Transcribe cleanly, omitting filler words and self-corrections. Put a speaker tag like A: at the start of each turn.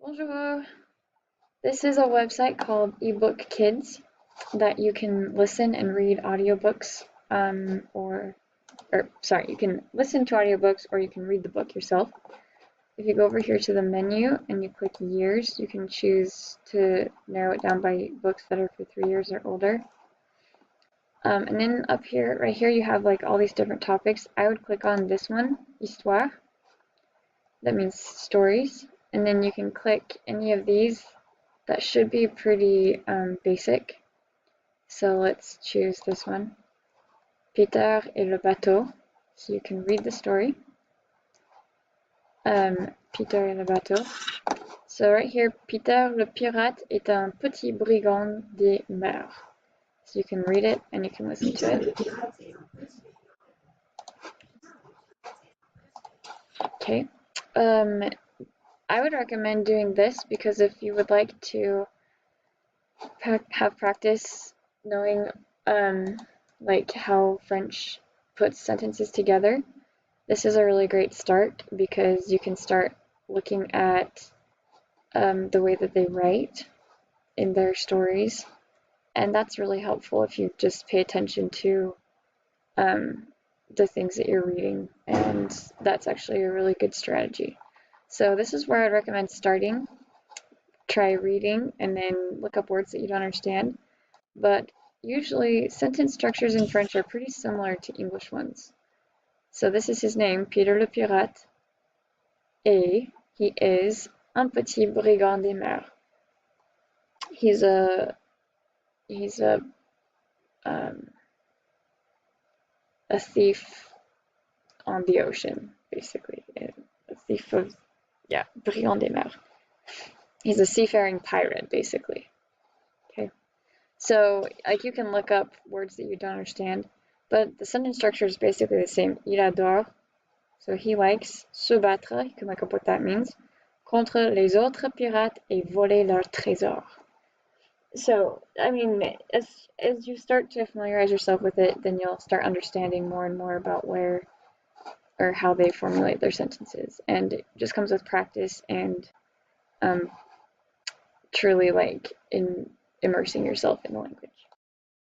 A: Bonjour. This is a website called eBook Kids that you can listen and read audiobooks, you can listen to audiobooks or you can read the book yourself. If you go over here to the menu and you click years, you can choose to narrow it down by books that are for 3 years or older. And then up here, right here, you have like all these different topics. I would click on this one, Histoire. That means stories. And then you can click any of these. That should be pretty basic. So let's choose this one, Peter et le bateau. So you can read the story. Peter et le bateau. So right here, Peter le pirate est un petit brigand des mers. So you can read it and you can listen to it. Okay. I would recommend doing this because if you would like to have practice knowing like how French puts sentences together, this is a really great start because you can start looking at the way that they write in their stories, and that's really helpful if you just pay attention to the things that you're reading, and that's actually a really good strategy. So this is where I'd recommend starting. Try reading and then look up words that you don't understand, but usually sentence structures in French are pretty similar to English ones. So this is his name, Peter le Pirate, et he is un petit brigand des mers. He's a thief on the ocean, basically. A thief of, brigand des mers. He's a seafaring pirate, basically. Okay. So, like, you can look up words that you don't understand, but the sentence structure is basically the same. Il adore, so he likes, se battre, you can look up what that means, contre les autres pirates et voler leur trésor. So, I mean, as you start to familiarize yourself with it, then you'll start understanding more and more about where or how they formulate their sentences. And it just comes with practice and truly like in immersing yourself in the language.